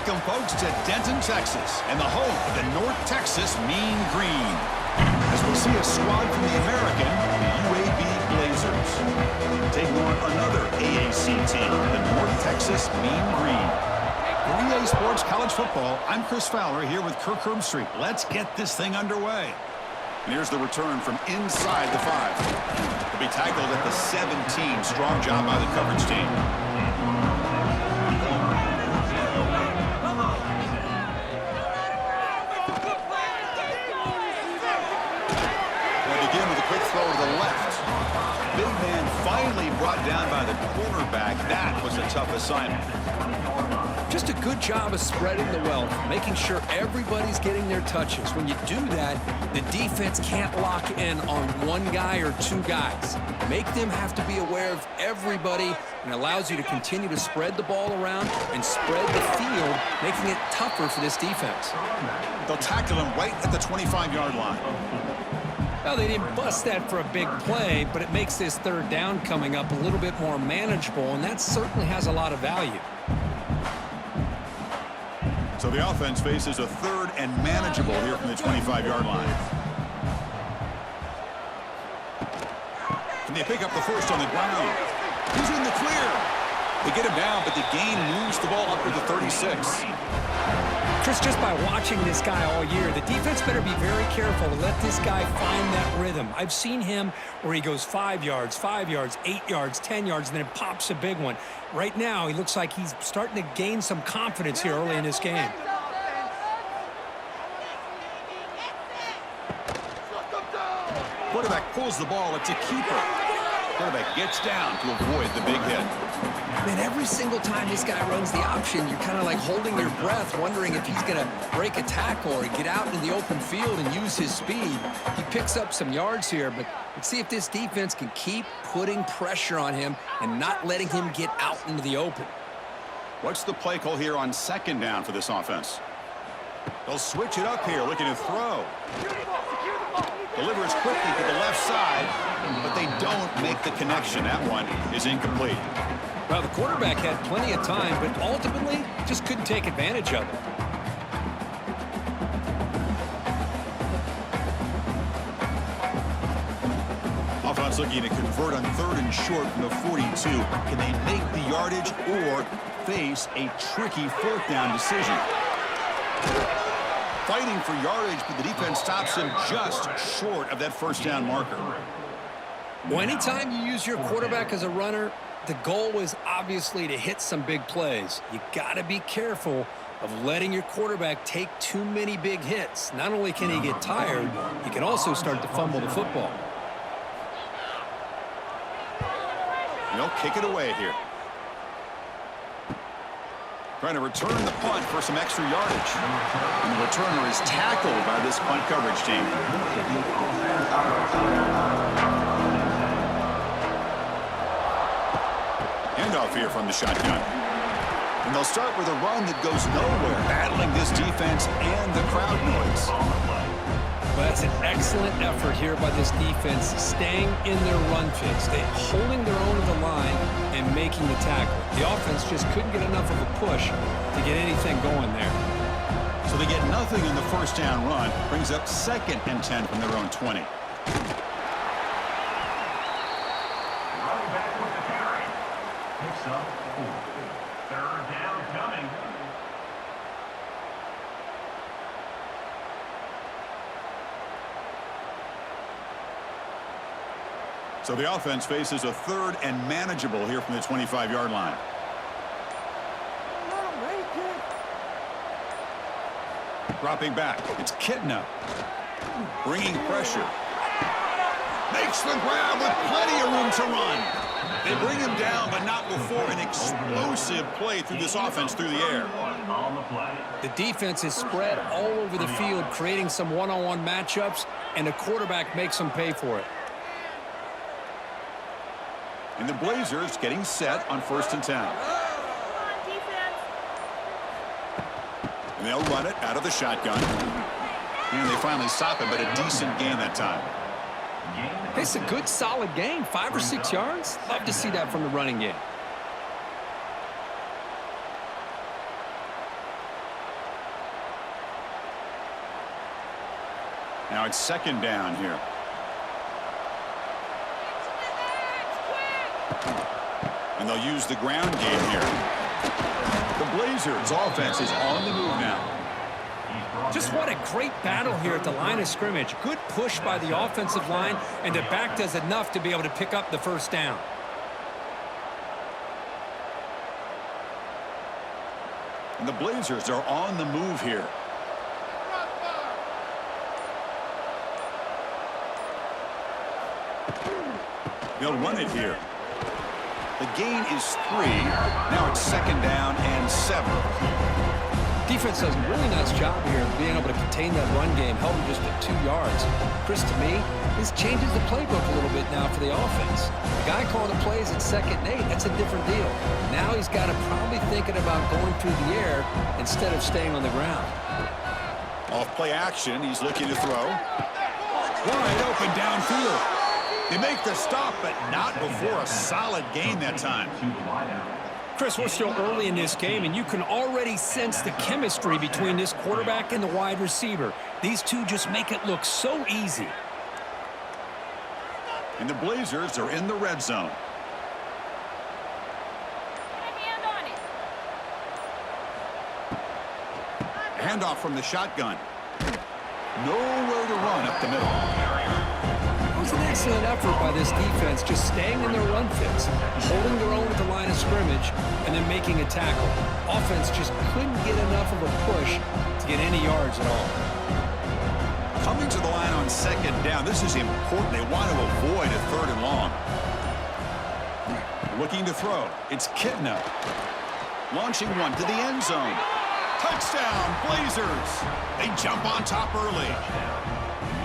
Welcome, folks, to Denton, Texas, and the home of the North Texas Mean Green. As we'll see a squad from the American, the UAB Blazers, taking on another AAC team, the North Texas Mean Green. For EA Sports College Football, I'm Chris Fowler here with Kirk Herbstreit. Let's get this thing underway. And here's the return from inside the 5. He'll be tackled at the 17. Strong job by the coverage team. Throw to the left. Big man finally brought down by the quarterback. That was a tough assignment. Just a good job of spreading the wealth, making sure everybody's getting their touches. When you do that, the defense can't lock in on one guy or two guys. Make them have to be aware of everybody, and allows you to continue to spread the ball around and spread the field, making it tougher for this defense. They'll tackle him right at the 25-yard line. Well, they didn't bust that for a big play, but it makes this third down coming up a little bit more manageable, and that certainly has a lot of value. So the offense faces a third and manageable here from the 25-yard line. Can they pick up the first on the ground? He's in the clear. They get him down, but the gain moves the ball up to the 36. Chris, just by watching this guy all year, the defense better be very careful to let this guy find that rhythm. I've seen him where he goes 5 yards, 8 yards, 10 yards, and then it pops a big one. Right now, he looks like he's starting to gain some confidence here early in this game. Quarterback pulls the ball. It's a keeper. Quarterback gets down to avoid the big hit. Man, every single time this guy runs the option, you're kind of like holding your breath, wondering if he's going to break a tackle or get out in the open field and use his speed. He picks up some yards here, but let's see if this defense can keep putting pressure on him and not letting him get out into the open. What's the play call here on second down for this offense? They'll switch it up here, looking to throw. Delivers quickly to the left side, but they don't make the connection. That one is incomplete. Well, the quarterback had plenty of time, but ultimately just couldn't take advantage of it. Offense looking to convert on third and short from the 42. Can they make the yardage or face a tricky fourth down decision? Fighting for yardage, but the defense stops him just short of that first down marker. Well, anytime you use your quarterback as a runner, the goal is obviously to hit some big plays. You got to be careful of letting your quarterback take too many big hits. Not only can he get tired, he can also start to fumble the football. They'll kick it away here. Trying to return the punt for some extra yardage. And the returner is tackled by this punt coverage team. Handoff here from the shotgun. And they'll start with a run that goes nowhere, battling this defense and the crowd noise. Well, that's an excellent effort here by this defense, staying in their run fix. They're holding their own to the line and making the tackle. The offense just couldn't get enough of a push to get anything going there. So they get nothing in the first down run, brings up 2nd and 10 from their own 20. So the offense faces a third and manageable here from the 25-yard line. Dropping back. It's Kitna. Bringing pressure. Makes the grab with plenty of room to run. They bring him down, but not before an explosive play through this offense through the air. The defense is spread all over the field, creating some one-on-one matchups, and the quarterback makes them pay for it. And the Blazers getting set on 1st and 10. And they'll run it out of the shotgun. And they finally stop it, but a decent gain that time. It's a good, solid game. 5 or 6 yards. Love to see that from the running game. Now it's second down here. And they'll use the ground game here. The Blazers offense is on the move now. Just what a great battle here at the line of scrimmage. Good push by the offensive line, and the back does enough to be able to pick up the first down. And the Blazers are on the move here. They'll run it here. The gain is 3. Now it's second down and 7. Defense does a really nice job here of being able to contain that run game, held them just at 2 yards. Chris, to me, this changes the playbook a little bit now for the offense. The guy calling the plays at 2nd and 8, that's a different deal. Now he's got to probably thinking about going through the air instead of staying on the ground. Off play action, he's looking to throw. Wide open downfield. They make the stop, but not before a solid gain that time. Chris, we're still early in this game, and you can already sense the chemistry between this quarterback and the wide receiver. These two just make it look so easy. And the Blazers are in the red zone. Handoff from the shotgun. Nowhere to run up the middle. It was an excellent effort by this defense, just staying in their run fits, holding their own at the line of scrimmage, and then making a tackle. Offense just couldn't get enough of a push to get any yards at all. Coming to the line on second down, this is important. They want to avoid a 3rd and long. Looking to throw. It's Kitna. Launching one to the end zone. Touchdown, Blazers. They jump on top early.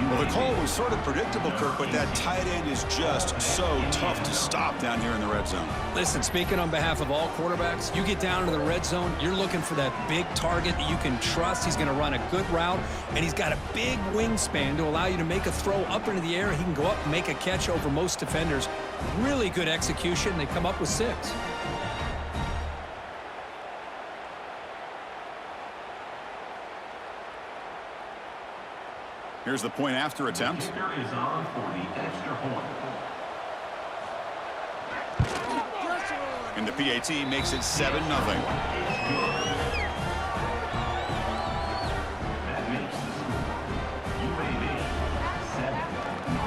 Well, the call was sort of predictable, Kirk, but that tight end is just so tough to stop down here in the red zone. Listen, speaking on behalf of all quarterbacks, you get down to the red zone, you're looking for that big target that you can trust. He's going to run a good route, and he's got a big wingspan to allow you to make a throw up into the air. He can go up and make a catch over most defenders. Really good execution. They come up with 6. Here's the point after attempt. Is on for the extra point. And the PAT makes it 7-0.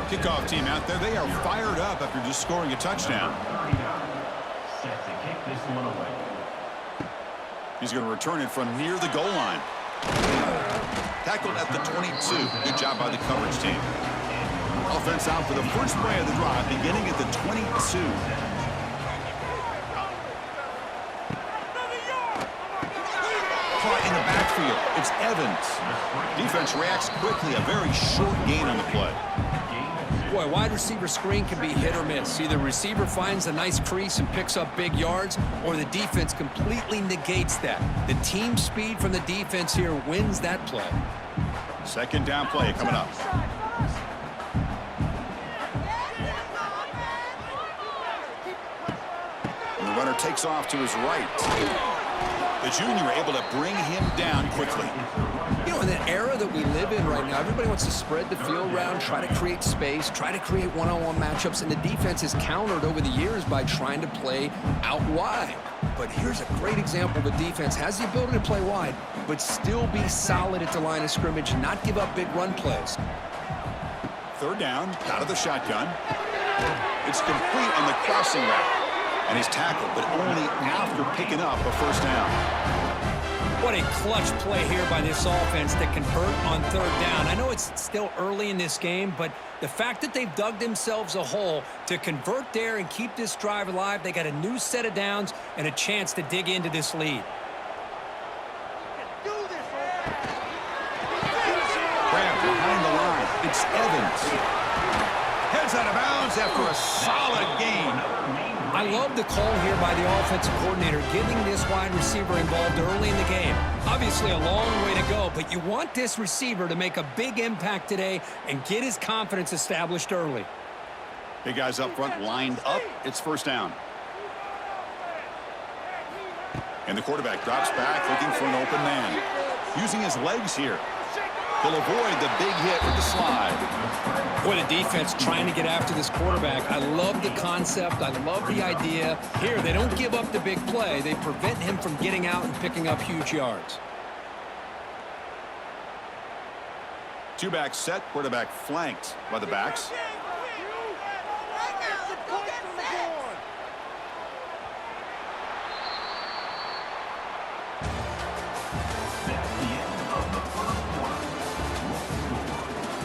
Kickoff team out there, they are fired up after just scoring a touchdown. Set to kick this one away. He's going to return it from near the goal line. Tackled at the 22. Good job by the coverage team. Offense out for the first play of the drive, beginning at the 22. Caught in the backfield. It's Evans. Defense reacts quickly. A very short gain on the play. Boy, wide receiver screen can be hit or miss. Either receiver finds a nice crease and picks up big yards, or the defense completely negates that. The team speed from the defense here wins that play. Second down play coming up. And the runner takes off to his right. The junior able to bring him down quickly. You know, in the era that we live in right now, everybody wants to spread the field around, try to create space, try to create one-on-one matchups, and the defense is countered over the years by trying to play out wide. But here's a great example. The defense has the ability to play wide, but still be solid at the line of scrimmage, not give up big run plays. Third down, out of the shotgun. It's complete on the crossing route. And he's tackled, but only after picking up a first down. What a clutch play here by this offense to convert on 3rd down. I know it's still early in this game, but the fact that they've dug themselves a hole to convert there and keep this drive alive, they got a new set of downs and a chance to dig into this lead. Grab behind the line. It's Evans. Heads out of bounds after a solid gain. I love the call here by the offensive coordinator, getting this wide receiver involved early in the game. Obviously a long way to go, but you want this receiver to make a big impact today and get his confidence established early. Big guys up front lined up. It's first down. And the quarterback drops back looking for an open man. Using his legs here. He'll avoid the big hit with the slide. Boy, the defense trying to get after this quarterback. I love the concept. I love the idea. Here, they don't give up the big play. They prevent him from getting out and picking up huge yards. Two-back set, quarterback flanked by the backs.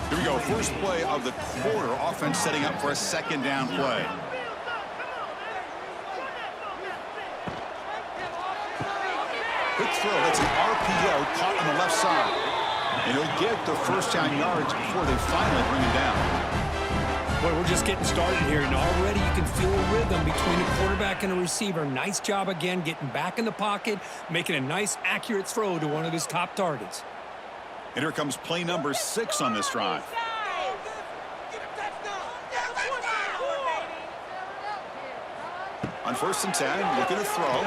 Here we go, first play of the quarter. Offense setting up for a second down play. Quick throw, that's an RPO caught on the left side. And he'll get the first down yards before they finally bring him down. Boy, we're just getting started here, and already you can feel a rhythm between a quarterback and a receiver. Nice job again getting back in the pocket, making a nice, accurate throw to one of his top targets. And here comes play number 6 on this drive. On 1st and 10, looking to throw.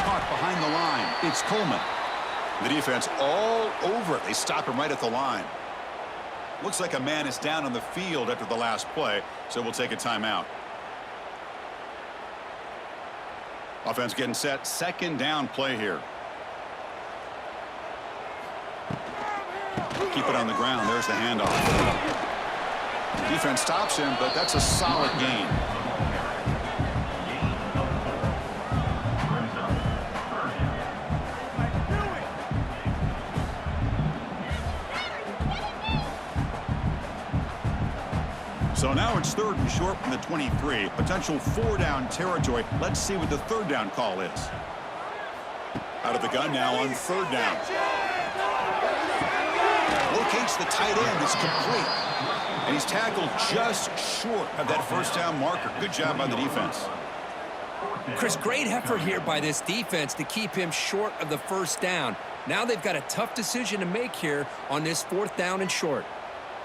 Caught behind the line. It's Coleman. The defense all over it. They stop him right at the line. Looks like a man is down on the field after the last play, so we'll take a timeout. Offense getting set. Second down play here. Keep it on the ground. There's the handoff. Defense stops him, but that's a solid gain. So now it's 3rd and short from the 23. Potential 4-down territory. Let's see what the 3rd down call is. Out of the gun now on 3rd down. Locates the tight end. It's complete. And he's tackled just short of that 1st down marker. Good job by the defense. Chris, great effort here by this defense to keep him short of the 1st down. Now they've got a tough decision to make here on this 4th down and short.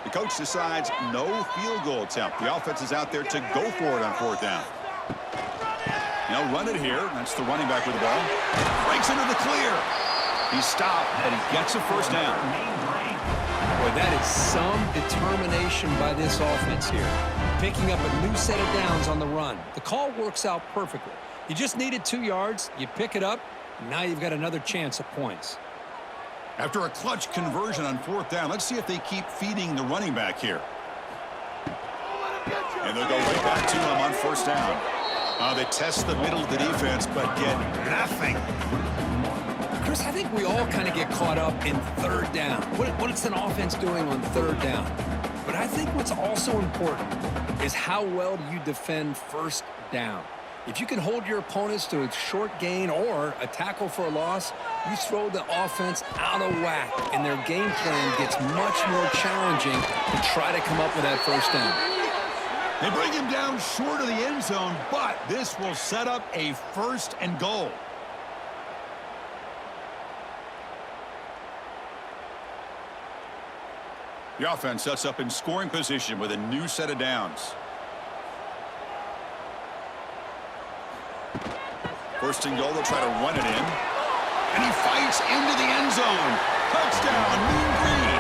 The coach decides no field goal attempt. The offense is out there to go for it on 4th down. Now run it here. That's the running back with the ball. Breaks into the clear. He's stopped, but he gets a 1st down. Boy, that is some determination by this offense here. Picking up a new set of downs on the run. The call works out perfectly. You just needed 2 yards. You pick it up. And now you've got another chance at points. After a clutch conversion on 4th down, let's see if they keep feeding the running back here. And they'll go right back to him on 1st down. They test the middle of the defense, but get nothing. Chris, I think we all kind of get caught up in 3rd down. What's an offense doing on 3rd down? But I think what's also important is how well do you defend 1st down. If you can hold your opponents to a short gain or a tackle for a loss, you throw the offense out of whack, and their game plan gets much more challenging to try to come up with that 1st down. They bring him down short of the end zone, but this will set up a 1st and goal. The offense sets up in scoring position with a new set of downs. 1st and goal, they'll try to run it in. And he fights into the end zone. Touchdown, Mean Green.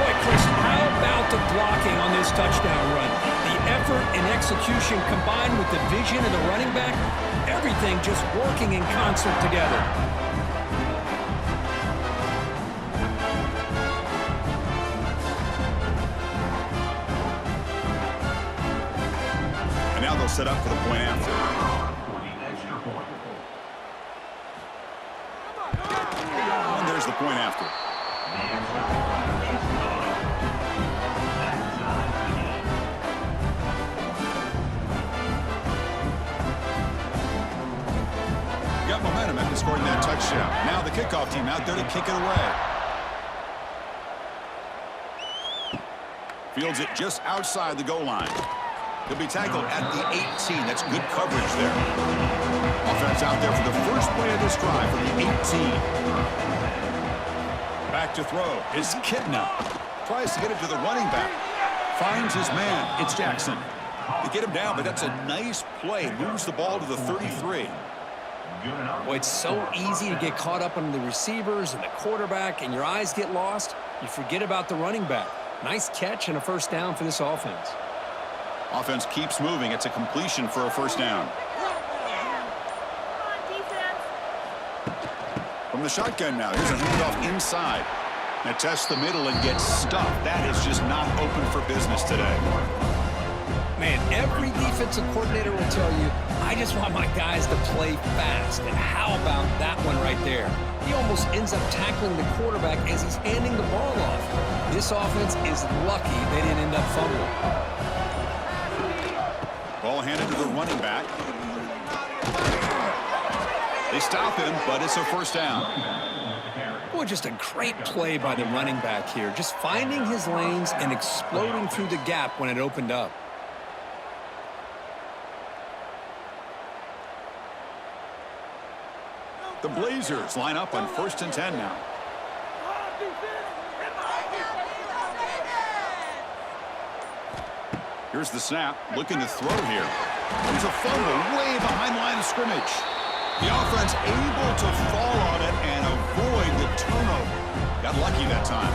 Boy, Chris, how about the blocking on this touchdown run? The effort and execution combined with the vision of the running back, everything just working in concert together. And now they'll set up for the point after. The point after. Got momentum after scoring that touchdown. Now the kickoff team out there to kick it away. Fields it just outside the goal line. He'll be tackled at the 18. That's good coverage there. Offense out there for the first play of this drive from the 18. Back to throw is Kitna. Tries to get it to the running back. Finds his man. It's Jackson. They get him down, but that's a nice play. Moves the ball to the 33. Good enough. Well, it's so easy to get caught up on the receivers and the quarterback, and your eyes get lost. You forget about the running back. Nice catch and a first down for this offense. Offense keeps moving. It's a completion for a first down. From the shotgun now, here's a handoff inside. Now tests the middle and gets stuffed. That is just not open for business today. Man, every defensive coordinator will tell you, I just want my guys to play fast. And how about that one right there? He almost ends up tackling the quarterback as he's handing the ball off. This offense is lucky they didn't end up fumbling. Ball handed to the running back. They stop him, but it's a first down. Boy, just a great play by the running back here. Just finding his lanes and exploding through the gap when it opened up. The Blazers line up on 1st and 10 now. Here's the snap, looking to throw here. There's a fumble way behind the line of scrimmage. The offense able to fall on it and avoid the turnover. Got lucky that time.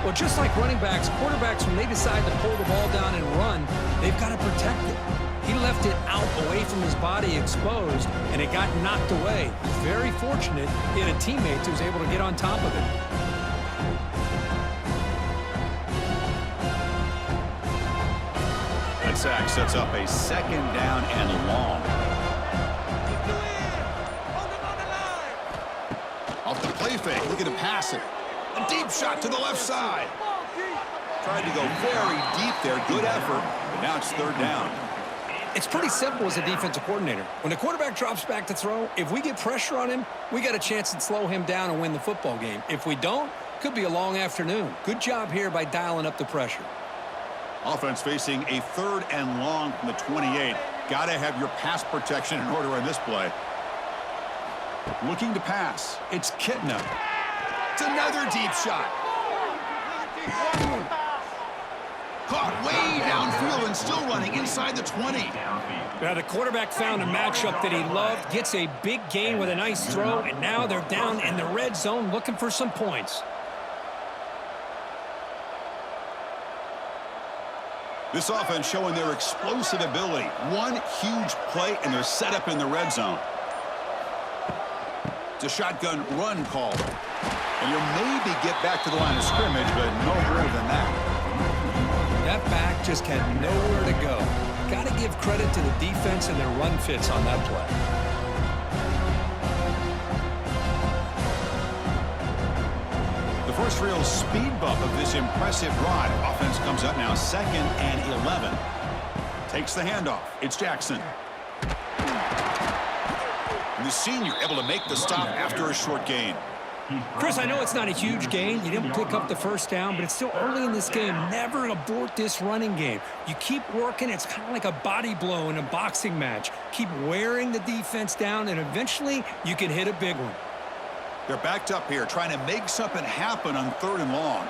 Well, just like running backs, quarterbacks, when they decide to pull the ball down and run, they've got to protect it. He left it out away from his body exposed, and it got knocked away. Very fortunate he had a teammate who was able to get on top of it. That sack sets up a second down and long. Off the play fake, looking to pass it. A deep shot to the left side. Tried to go very deep there. Good effort, but now it's 3rd down. It's pretty simple as a defensive coordinator. When the quarterback drops back to throw, if we get pressure on him, we got a chance to slow him down and win the football game. If we don't, could be a long afternoon. Good job here by dialing up the pressure. Offense facing a 3rd and long from the 28. Got to have your pass protection in order on this play. Looking to pass. It's Kitna. It's another deep shot. Caught way downfield and still running inside the 20. Now the quarterback found a matchup that he loved, gets a big gain with a nice throw, and now they're down in the red zone looking for some points. This offense showing their explosive ability. One huge play, and they're set up in the red zone. It's a shotgun run call. And you'll maybe get back to the line of scrimmage, but no more than that. That back just had nowhere to go. Got to give credit to the defense and their run fits on that play. The first real speed bump of this impressive drive. Offense comes up now 2nd and 11. Takes the handoff. It's Jackson. And the senior able to make the stop after a short gain. Chris, I know it's not a huge gain. You didn't pick up the first down, but it's still early in this game. Never abort this running game. You keep working. It's kind of like a body blow in a boxing match. Keep wearing the defense down, and eventually you can hit a big one. They're backed up here, trying to make something happen on 3rd and long.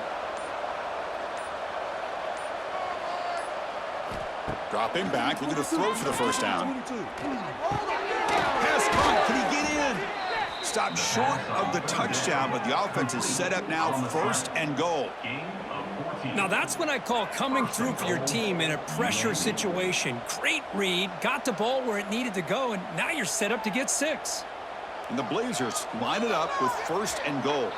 Dropping back, looking to throw for the first down. Pass caught. Can he get in? Stopped short of the touchdown, but the offense is set up now 1st and goal. Now that's what I call coming through for your team in a pressure situation. Great read, got the ball where it needed to go, and now you're set up to get 6. And the Blazers line it up with 1st and goal.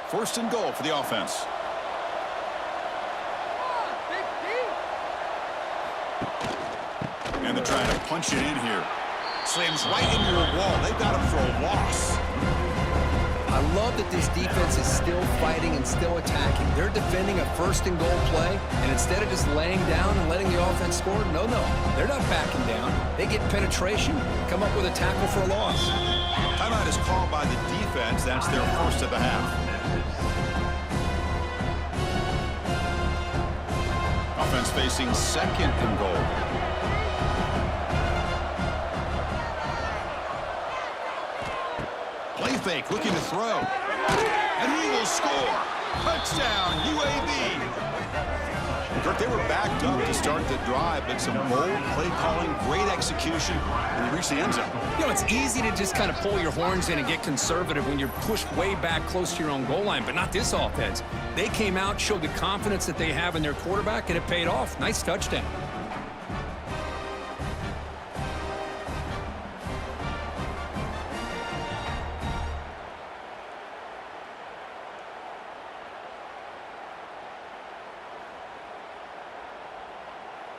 First and goal for the offense. And they're trying to punch it in here. Slams right into your wall. They've got him for a loss. I love that this defense is still fighting and still attacking. They're defending a 1st and goal play, and instead of just laying down and letting the offense score, no, they're not backing down. They get penetration, come up with a tackle for a loss. Timeout is called by the defense. That's their first of the half. Offense facing 2nd and goal. Play fake, looking to throw. And he will score. Touchdown, UAB. Kirk, they were backed up to start the drive, but some bold play calling, great execution, and they reached the end zone. You know, it's easy to just kind of pull your horns in and get conservative when you're pushed way back close to your own goal line, but not this offense. They came out, showed the confidence that they have in their quarterback, and it paid off. Nice touchdown.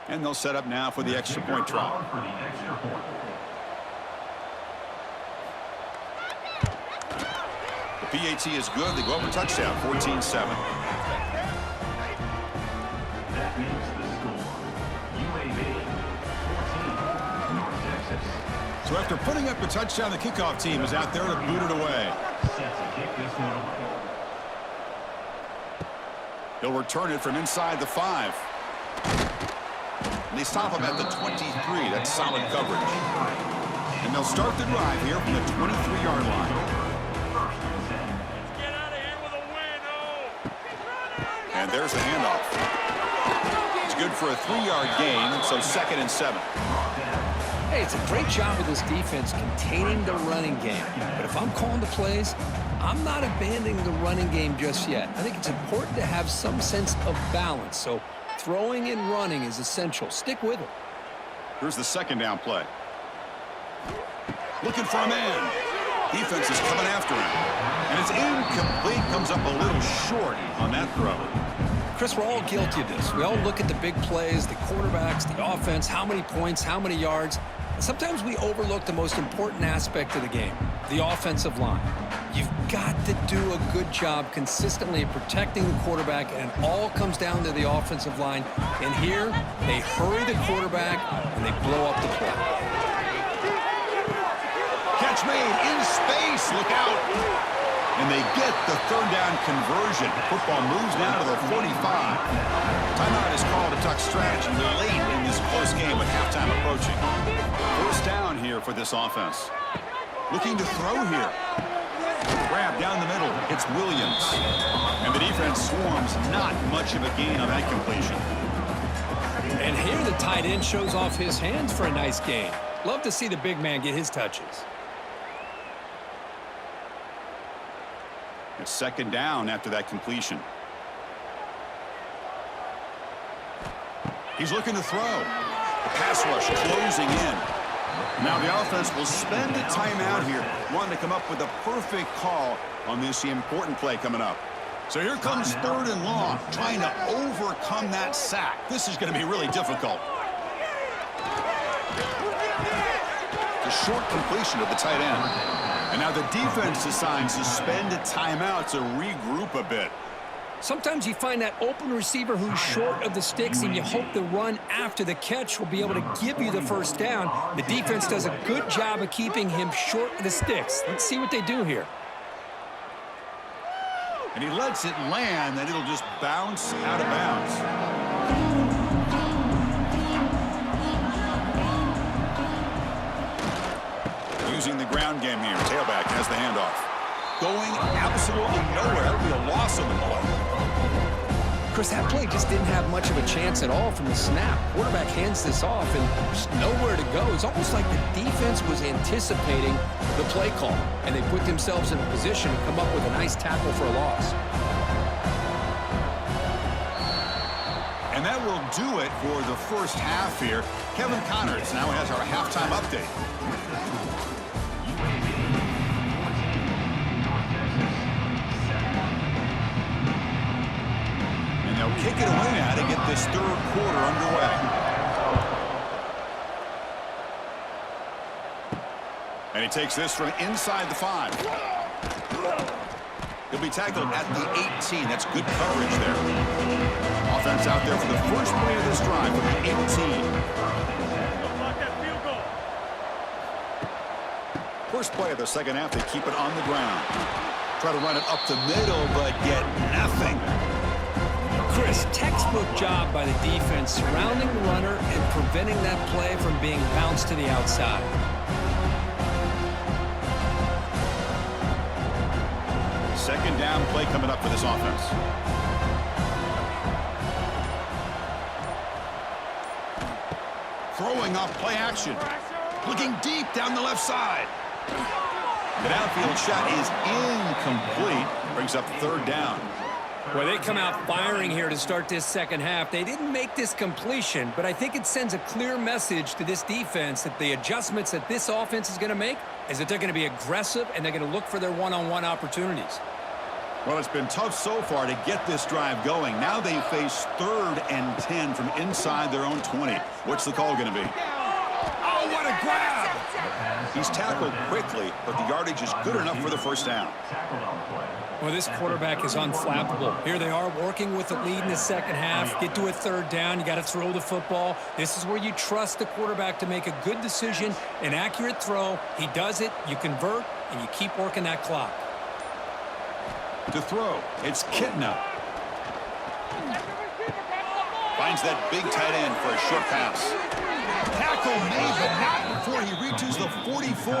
And they'll set up now for the extra point try. The PAT is good. They go up a touchdown, 14-7. That makes the score. UAB 14, North Texas. So after putting up a touchdown, the kickoff team is out there to boot it away. Set to kick this one away. He'll return it from inside the 5. And they stop him at the 23. That's solid coverage. And they'll start the drive here from the 23-yard line. Let's get out of here with a win, oh! And there's the handoff. It's good for a 3-yard gain, so 2nd and 7. Hey, it's a great job of this defense containing the running game. But if I'm calling the plays, I'm not abandoning the running game just yet. I think it's important to have some sense of balance. So throwing and running is essential. Stick with it. Here's the 2nd down play. Looking for a man. Defense is coming after him. And it's incomplete. Comes up a little short on that throw. Chris, we're all guilty of this. We all look at the big plays, the quarterbacks, the offense, how many points, how many yards. And sometimes we overlook the most important aspect of the game, the offensive line. You've got to do a good job consistently protecting the quarterback, and it all comes down to the offensive line. And here, they hurry the quarterback, and they blow up the play. Catch made in space. Look out. And they get the 3rd down conversion. Football moves now to the 45. Timeout is called to talk strategy late in this close game with halftime approaching. 1st down here for this offense. Looking to throw here. Grab down the middle. It's Williams. And the defense swarms. Not much of a gain on that completion. And here the tight end shows off his hands for a nice gain. Love to see the big man get his touches. It's 2nd down after that completion. He's looking to throw. The pass rush closing in. Now the offense will spend a timeout here, wanting to come up with a perfect call on this important play coming up. So here comes 3rd and long, trying to overcome that sack. This is going to be really difficult. The short completion of the tight end. And now the defense decides to spend a timeout to regroup a bit. Sometimes you find that open receiver who's short of the sticks, and you hope the run after the catch will be able to give you the 1st down. The defense does a good job of keeping him short of the sticks. Let's see what they do here. And he lets it land, and it'll just bounce out of bounds. Using the ground game here. Tailback has the handoff. Going absolutely nowhere. That'll be a loss of the ball. Chris, that play just didn't have much of a chance at all from the snap. Quarterback hands this off, and there's nowhere to go. It's almost like the defense was anticipating the play call, and they put themselves in a position to come up with a nice tackle for a loss. And that will do it for the 1st half here. Kevin Connors now has our halftime update. They'll kick it away now to get this 3rd quarter underway. And he takes this from inside the 5. He'll be tackled at the 18. That's good coverage there. Offense out there for the 1st play of this drive from the 18. 1st play of the 2nd half, they keep it on the ground. Try to run it up the middle, but get nothing. Chris, textbook job by the defense surrounding the runner and preventing that play from being bounced to the outside. Second down play coming up for this offense. Throwing off play action. Looking deep down the left side. The downfield shot is incomplete. Brings up third down. Well, they come out firing here to start this second half. They didn't make this completion, but I think it sends a clear message to this defense that the adjustments that this offense is going to make is that they're going to be aggressive and they're going to look for their one-on-one opportunities. Well, it's been tough so far to get this drive going. Now they face 3rd and 10 from inside their own 20. What's the call going to be? Oh, what a grab! He's tackled quickly, but the yardage is good enough for the first down. Well, this quarterback is unflappable. Here they are working with the lead in the second half. Get to a third down. You got to throw the football. This is where you trust the quarterback to make a good decision, an accurate throw. He does it, you convert, and you keep working that clock. To throw, it's Kitna. Finds that big tight end for a short pass. Tackle made, but not before he reaches the 44.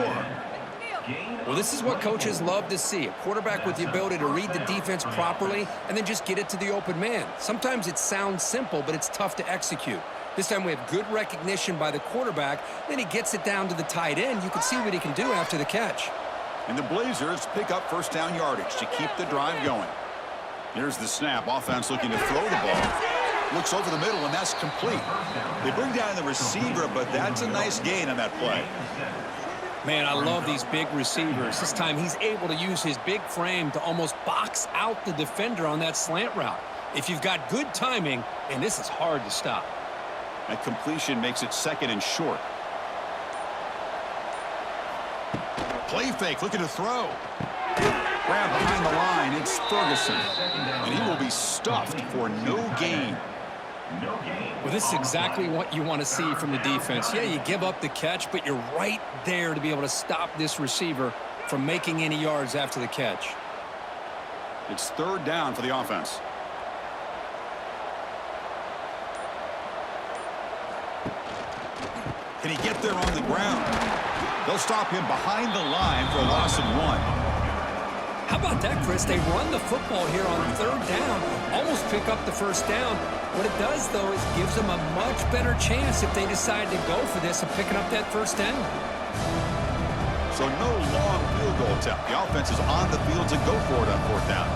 Well, this is what coaches love to see. A quarterback with the ability to read the defense properly and then just get it to the open man. Sometimes it sounds simple, but it's tough to execute. This time we have good recognition by the quarterback. Then he gets it down to the tight end. You can see what he can do after the catch. And the Blazers pick up first down yardage to keep the drive going. Here's the snap. Offense looking to throw the ball. Looks over the middle, and that's complete. They bring down the receiver, but that's a nice gain on that play. Man, I love these big receivers. This time he's able to use his big frame to almost box out the defender on that slant route. If you've got good timing, and this is hard to stop. That completion makes it 2nd and short. Play fake, looking to throw. Grab behind the line, it's Ferguson. And he will be stuffed for no gain. Well, this is exactly what you want to see from the defense. Yeah, you give up the catch, but you're right there to be able to stop this receiver from making any yards after the catch. It's 3rd down for the offense. Can he get there on the ground? They'll stop him behind the line for a loss of 1. How about that, Chris? They run the football here on 3rd down, almost pick up the first down. What it does, though, is gives them a much better chance if they decide to go for this of picking up that first down. So no long field goal attempt. The offense is on the field to go for it on 4th down.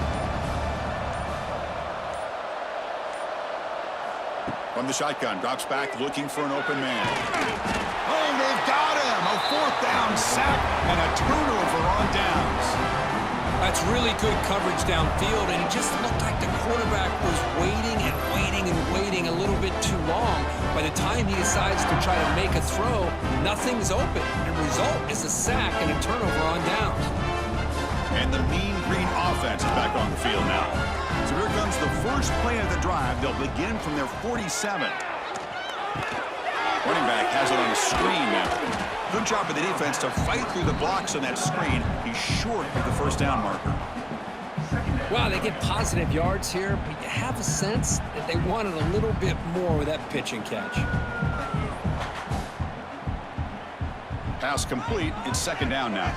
From the shotgun, drops back looking for an open man. Oh, they've got him! A 4th down sack and a turnover on downs. That's really good coverage downfield, and it just looked like the quarterback was waiting and waiting and waiting a little bit too long. By the time he decides to try to make a throw, nothing's open. The result is a sack and a turnover on downs. And the Mean Green offense is back on the field now. So here comes the first play of the drive. They'll begin from their 47. Running back has it on a screen now. Good job of the defense to fight through the blocks on that screen. He's short of the first down marker. Wow, they get positive yards here, but you have a sense that they wanted a little bit more with that pitch and catch. Pass complete. It's 2nd down now.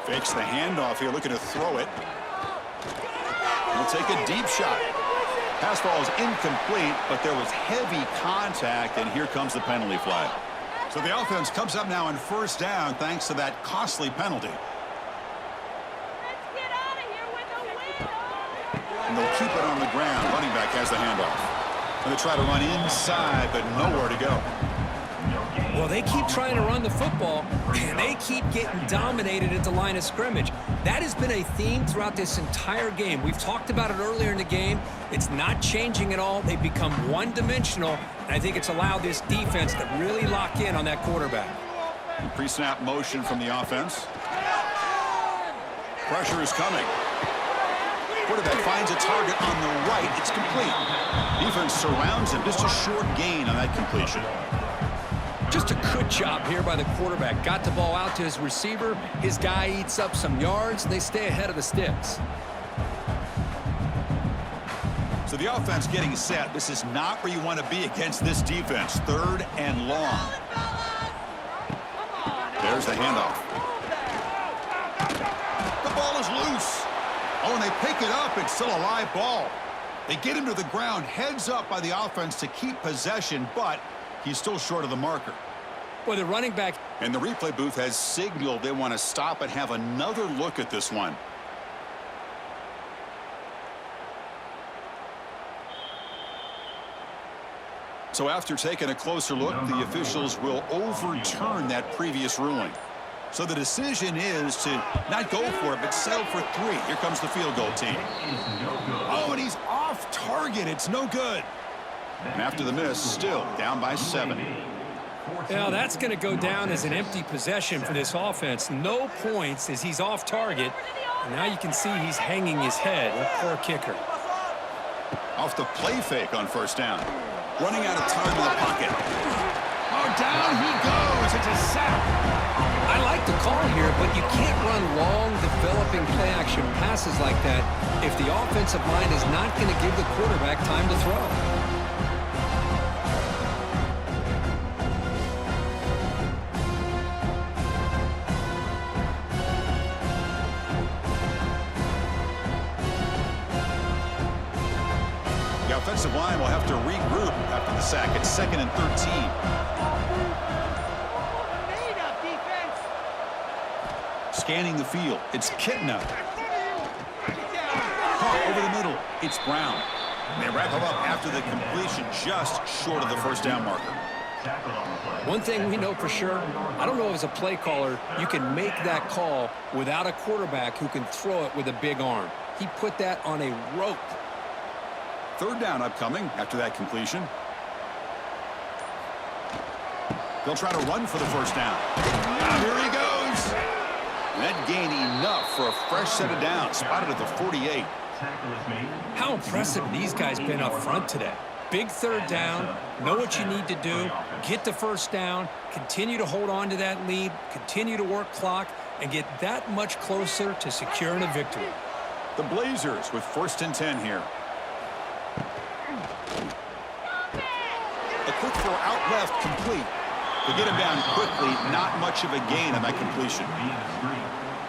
Fakes the handoff here, looking to throw it. He'll take a deep shot. Pass ball is incomplete, but there was heavy contact, and here comes the penalty flag. So the offense comes up now in 1st down thanks to that costly penalty. Let's get out of here with the win. And they'll keep it on the ground. Running back has the handoff. And they try to run inside, but nowhere to go. Well, they keep trying to run the football, and they keep getting dominated at the line of scrimmage. That has been a theme throughout this entire game. We've talked about it earlier in the game. It's not changing at all. They've become one-dimensional, and I think it's allowed this defense to really lock in on that quarterback. Pre-snap motion from the offense. Pressure is coming. Quarterback finds a target on the right. It's complete. Defense surrounds him. Just a short gain on that completion. Just a good job here by the quarterback. Got the ball out to his receiver. His guy eats up some yards, and they stay ahead of the sticks. So the offense getting set. This is not where you want to be against this defense. 3rd and long. the handoff. The ball is loose. Oh, and they pick it up. It's still a live ball. They get him to the ground, heads up by the offense to keep possession, but he's still short of the marker. Well, the running back. And the replay booth has signaled they want to stop and have another look at this one. So after taking a closer look, the officials will overturn that previous ruling. So the decision is to not go for it, but settle for 3. Here comes the field goal team. Oh, and he's off target. It's no good. And after the miss, still down by 7. Now that's going to go down as an empty possession for this offense. No points as he's off target. And now you can see he's hanging his head. A poor kicker. Off the play fake on first down. Running out of time in the pocket. Oh, down he goes. It's a sack. I like the call here, but you can't run long, developing play-action passes like that if the offensive line is not going to give the quarterback time to throw. The offensive line will have to regroup after the sack. It's 2nd and 13. Scanning the field, it's Kitna. Caught over the middle, it's Brown. And they wrap him up after the completion, just short of the first down marker. One thing we know for sure, I don't know as a play caller, you can make that call without a quarterback who can throw it with a big arm. He put that on a rope. 3rd down upcoming after that completion. They'll try to run for the first down. Here he goes. That gained enough for a fresh set of downs. Spotted at the 48. How impressive these guys been up front today. Big 3rd down, know what you need to do, get the first down, continue to hold on to that lead, continue to work clock, and get that much closer to securing a victory. The Blazers with 1st and 10 here. A quick throw out left, complete. To get him down quickly, not much of a gain on that completion.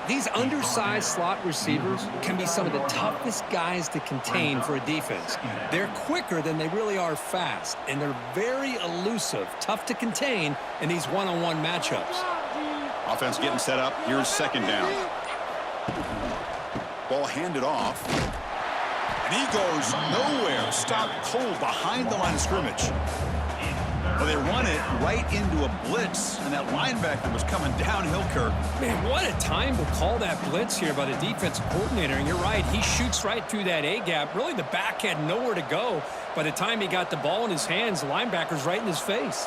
These undersized slot receivers can be some of the toughest guys to contain for a defense. They're quicker than they really are fast, and they're very elusive, tough to contain in these one-on-one matchups. Offense getting set up. Here's 2nd down. Ball handed off. And he goes nowhere. Stopped cold behind the line of scrimmage. Well, they run it right into a blitz, and that linebacker was coming downhill, Kirk. Man, what a time to call that blitz here by the defensive coordinator. And you're right, he shoots right through that A-gap. Really, the back had nowhere to go. By the time he got the ball in his hands, the linebacker's right in his face.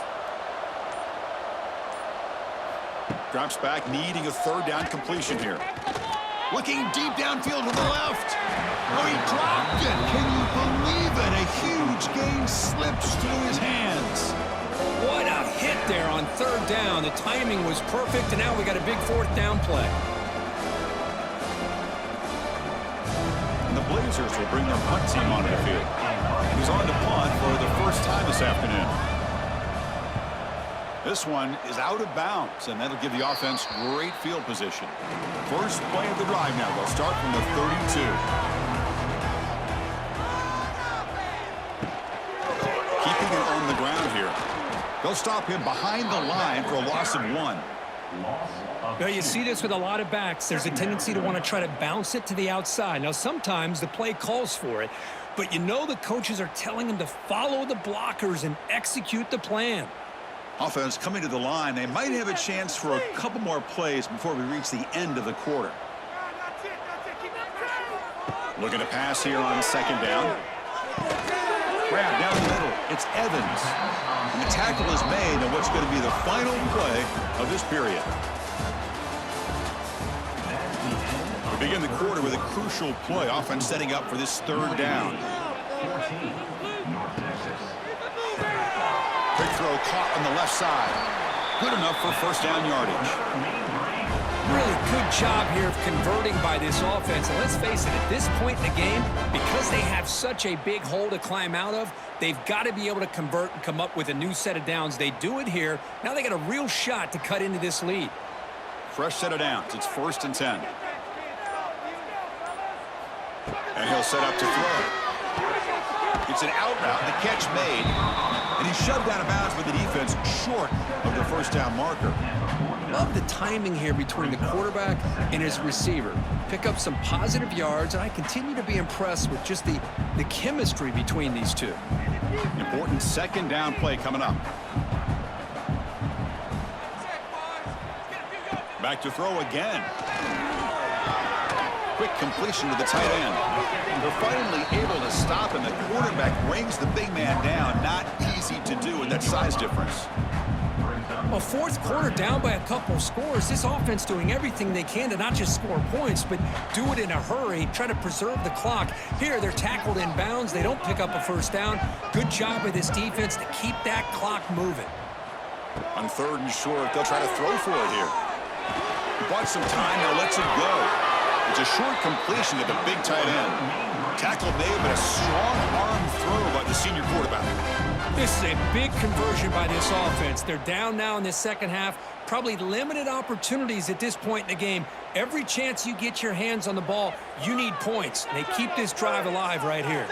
Drops back, needing a 3rd down completion here. Looking deep downfield to the left. Oh, he dropped it. Can you believe it? A huge gain slips through his hands. What a hit there on 3rd down. The timing was perfect, and now we got a big 4th down play. And the Blazers will bring their punt team onto the field. He's on to punt for the first time this afternoon. This one is out of bounds, and that'll give the offense great field position. First play of the drive now. They'll start from the 32. Keeping it on the ground here. They'll stop him behind the line for a loss of 1. Now, you see this with a lot of backs. There's a tendency to want to try to bounce it to the outside. Now, sometimes the play calls for it, but you know the coaches are telling them to follow the blockers and execute the plan. Offense coming to the line. They might have a chance for a couple more plays before we reach the end of the quarter. Looking to pass here on 2nd down. Grab down the middle. It's Evans. And the tackle is made on what's going to be the final play of this period. We begin the quarter with a crucial play. Offense setting up for this 3rd down. Quick throw caught on the left side. Good enough for first down yardage. Really good job here of converting by this offense. And let's face it, at this point in the game, because they have such a big hole to climb out of, they've got to be able to convert and come up with a new set of downs. They do it here. Now they got a real shot to cut into this lead. Fresh set of downs. It's 1st and 10. And he'll set up to throw. It's an out route. The catch made. And he's shoved out of bounds with the defense short of the first down marker. Love the timing here between the quarterback and his receiver. Pick up some positive yards, and I continue to be impressed with just the chemistry between these two. Important 2nd down play coming up. Back to throw again. Quick completion to the tight end. They're finally able to stop him. The quarterback brings the big man down. Not easy to do with that size difference. Well, 4th quarter down by a couple of scores. This offense doing everything they can to not just score points, but do it in a hurry, try to preserve the clock. Here, they're tackled in bounds. They don't pick up a 1st down. Good job by this defense to keep that clock moving. On 3rd and short, they'll try to throw for it here. He bought some time, now lets it go. It's a short completion to the big tight end. Tackle made, but a strong arm throw by the senior quarterback. This is a big conversion by this offense. They're down now in this 2nd half. Probably limited opportunities at this point in the game. Every chance you get your hands on the ball, you need points. They keep this drive alive right here.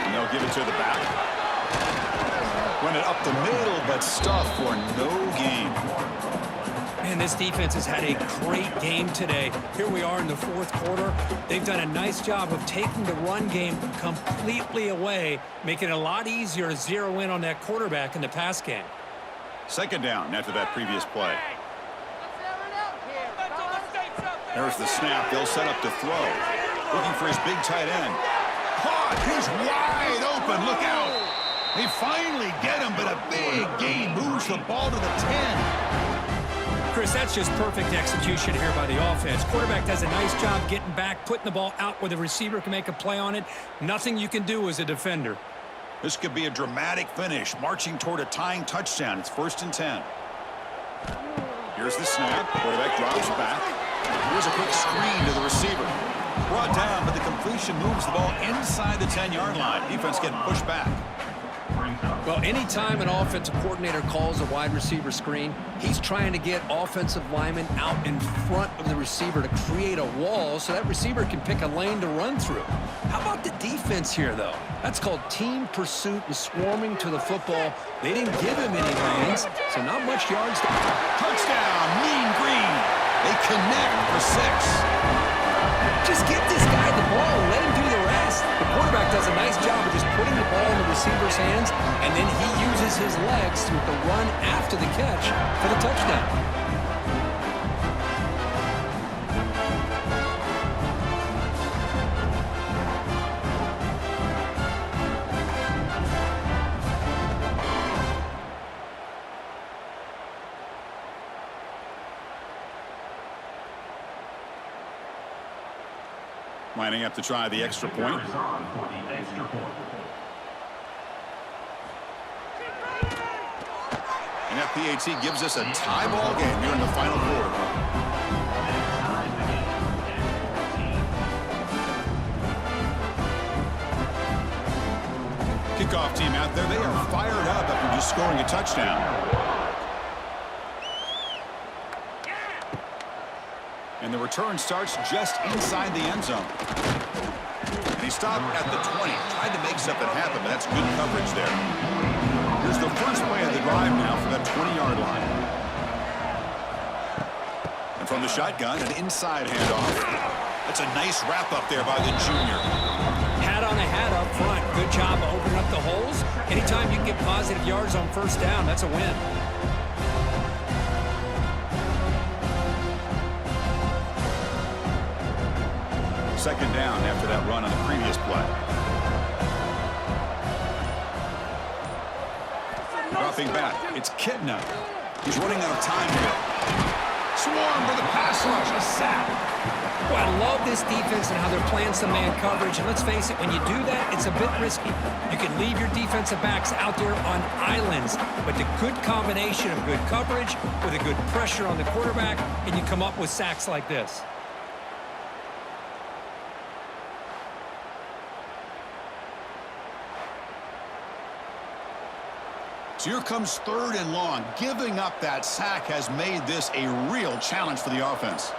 And they'll give it to the back. Run it up the middle, but stuffed for no gain. And this defense has had a great game today. Here we are in the 4th quarter. They've done a nice job of taking the run game completely away, making it a lot easier to zero in on that quarterback in the pass game. 2nd down after that previous play. There's the snap. They'll set up to throw. Looking for his big tight end. Caught. He's wide open. Look out. They finally get him, but a big gain moves the ball to the 10. Chris, that's just perfect execution here by the offense. Quarterback does a nice job getting back, putting the ball out where the receiver can make a play on it. Nothing you can do as a defender. This could be a dramatic finish, marching toward a tying touchdown. It's 1st and 10. Here's the snap. Quarterback drops back. Here's a quick screen to the receiver. Brought down, but the completion moves the ball inside the 10-yard line. Defense getting pushed back. Well, anytime an offensive coordinator calls a wide receiver screen, he's trying to get offensive linemen out in front of the receiver to create a wall so that receiver can pick a lane to run through. How about the defense here, though? That's called team pursuit and swarming to the football. They didn't give him any lanes, so not much yards. Touchdown, Mean Green. They connect for 6. Just get this guy the ball and let him do the rest. The quarterback does a nice job of just putting the ball in the receiver's hands, and then he uses his legs with the run after the catch for the touchdown. Lining up to try the extra point. And FPAT gives us a tie ball game here in the final quarter. Kickoff team out there. They are fired up after just scoring a touchdown. And the return starts just inside the end zone. And he stopped at the 20. Tried to make something happen, but that's good coverage there. Here's the first play of the drive now from that 20-yard line. And from the shotgun, an inside handoff. That's a nice wrap-up there by the junior. Hat on a hat up front. Good job of opening up the holes. Anytime you can get positive yards on 1st down, that's a win. Second down after that run on the previous play. Dropping back, it's Kitna. He's running out of time here. Swarm for the pass rush, a sack. Well, I love this defense and how they're playing some man coverage. And let's face it, when you do that, it's a bit risky. You can leave your defensive backs out there on islands, but the good combination of good coverage with a good pressure on the quarterback, and you come up with sacks like this. So here comes 3rd and long. Giving up that sack has made this a real challenge for the offense.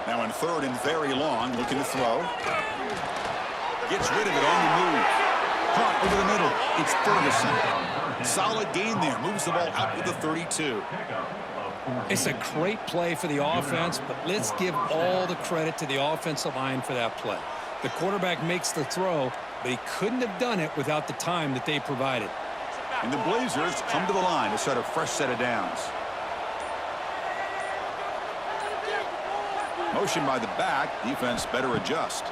Now in 3rd and very long, looking to throw. Gets rid of it on the move. Caught over the middle. It's Ferguson. Solid gain there. Moves the ball out to the 32. It's a great play for the offense, but let's give all the credit to the offensive line for that play. The quarterback makes the throw, but he couldn't have done it without the time that they provided. And the Blazers come to the line to start a fresh set of downs. Motion by the back. Defense better adjust.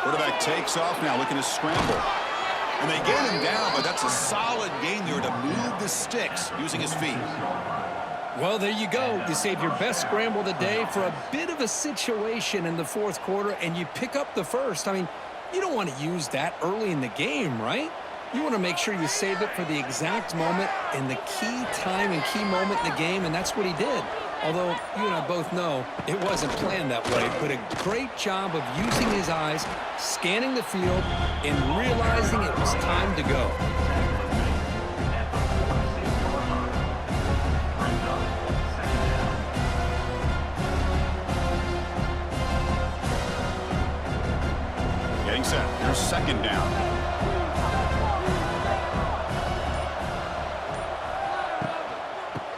Quarterback takes off now, looking to scramble. And they get him down, but that's a solid gain there to move the sticks using his feet. Well, there you go. You save your best scramble of the day for a bit of a situation in the 4th quarter, and you pick up the first. I mean, you don't want to use that early in the game, right? You want to make sure you save it for the exact moment and the key time and key moment in the game, and that's what he did. Although you and I both know it wasn't planned that way, but a great job of using his eyes, scanning the field, and realizing it was time to go. Getting set. Here's 2nd down.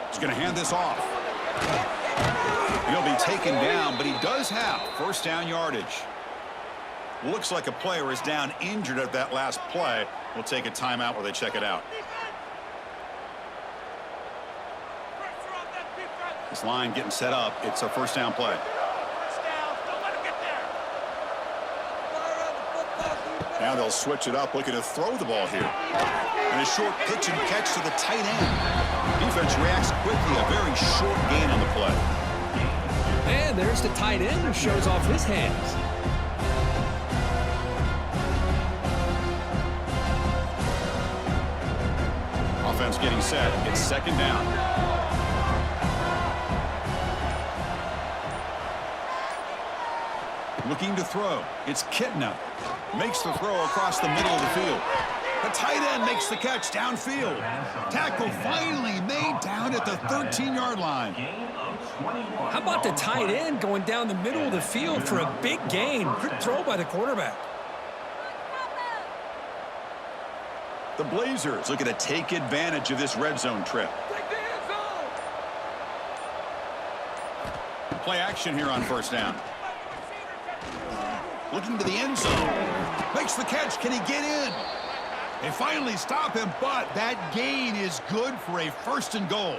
He's going to hand this off. He'll be taken down, but he does have 1st down yardage. Looks like a player is down injured at that last play. We'll take a timeout where they check it out. This line getting set up. It's a 1st down play. Now they'll switch it up, looking to throw the ball here. And a short pitch and catch to the tight end. Defense reacts quickly. A very short gain on the play. And there's the tight end who shows off his hands. Offense getting set. It's 2nd down. Looking to throw. It's Kitna. Makes the throw across the middle of the field. The tight end makes the catch downfield. Tackle finally made down at the 13-yard line. How about the tight end going down the middle of the field for a big gain? Good throw by the quarterback. The Blazers looking to take advantage of this red zone trip. Play action here on 1st down. Looking to the end zone. Makes the catch. Can he get in? They finally stop him, but that gain is good for a 1st and goal.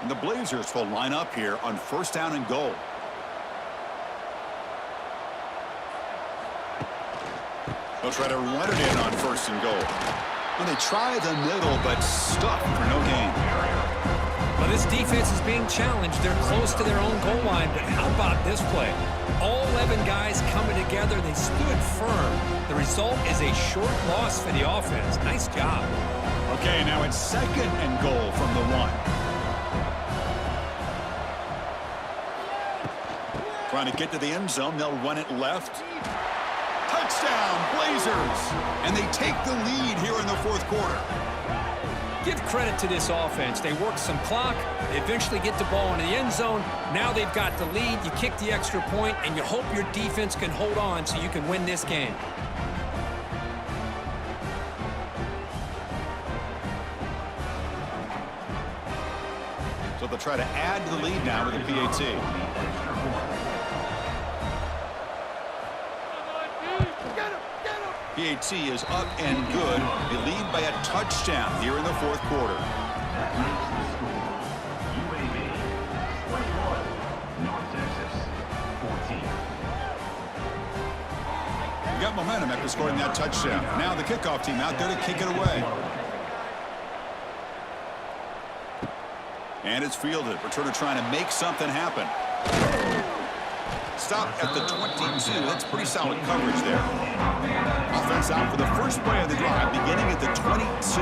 And the Blazers will line up here on 1st down and goal. They'll try to run it in on 1st and goal. And they try the middle, but stuck for no gain. Well, this defense is being challenged. They're close to their own goal line, but how about this play? All 11 guys coming together. They stood firm. The result is a short loss for the offense. Nice job. Okay, now it's 2nd and goal from the 1. Trying to get to the end zone. They'll run it left. Touchdown, Blazers! And they take the lead here in the 4th quarter. Give credit to this offense. They work some clock. They eventually get the ball into the end zone. Now they've got the lead. You kick the extra point, and you hope your defense can hold on so you can win this game. So they'll try to add to the lead now with a PAT. PAT is up and good. They lead by a touchdown here in the 4th quarter. UAB 21, North Texas 14. We got momentum after scoring that touchdown. Now the kickoff team out there to kick it away. And it's fielded. Returner trying to make something happen. Stop at the 22. That's pretty solid coverage there. Offense out for the first play of the drive, beginning at the 22.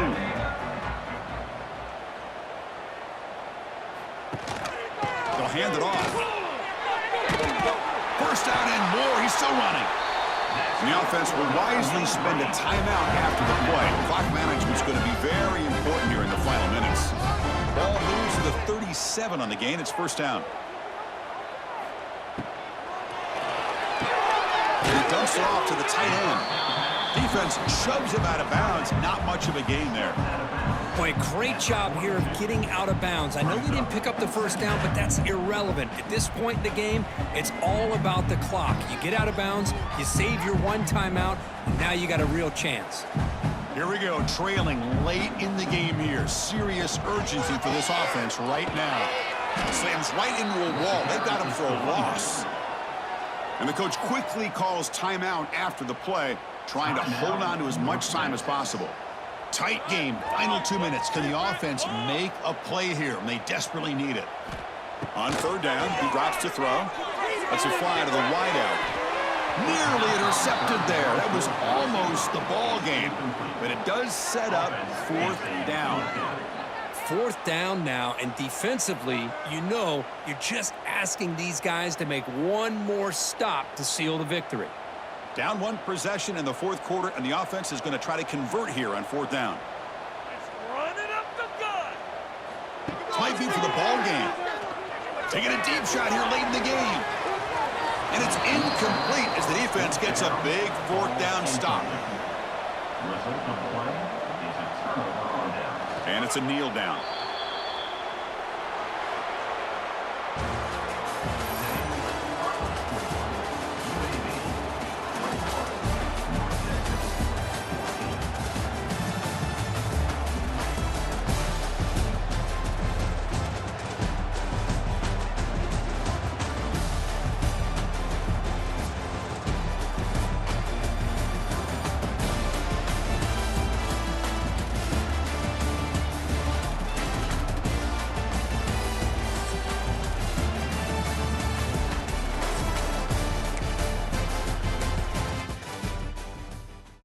They'll hand it off. First down and more. He's still running. The offense will wisely spend a timeout after the play. Clock management's going to be very important here in the final minutes. Ball moves to the 37 on the gain. It's first down. He dumps it off to the tight end. Defense shoves him out of bounds. Not much of a gain there. Boy, great job here of getting out of bounds. I know they didn't pick up the first down, but that's irrelevant. At this point in the game, it's all about the clock. You get out of bounds, you save your one timeout, and now you got a real chance. Here we go, trailing late in the game here. Serious urgency for this offense right now. Slams right into a wall. They've got him for a loss. And the coach quickly calls timeout after the play, trying to hold on to as much time as possible. Tight game, final 2 minutes. Can the offense make a play here? And they desperately need it. On third down, he drops to throw. That's a fly to the wideout. Nearly intercepted there. That was almost the ball game, but it does set up fourth down. Fourth down now, and defensively, you know, you're just asking these guys to make one more stop to seal the victory. Down one possession in the fourth quarter, and the offense is going to try to convert here on fourth down. Running up the gut. This might be for the ball game. Taking a deep shot here late in the game. And it's incomplete as the defense gets a big fourth down stop. And it's a kneel down.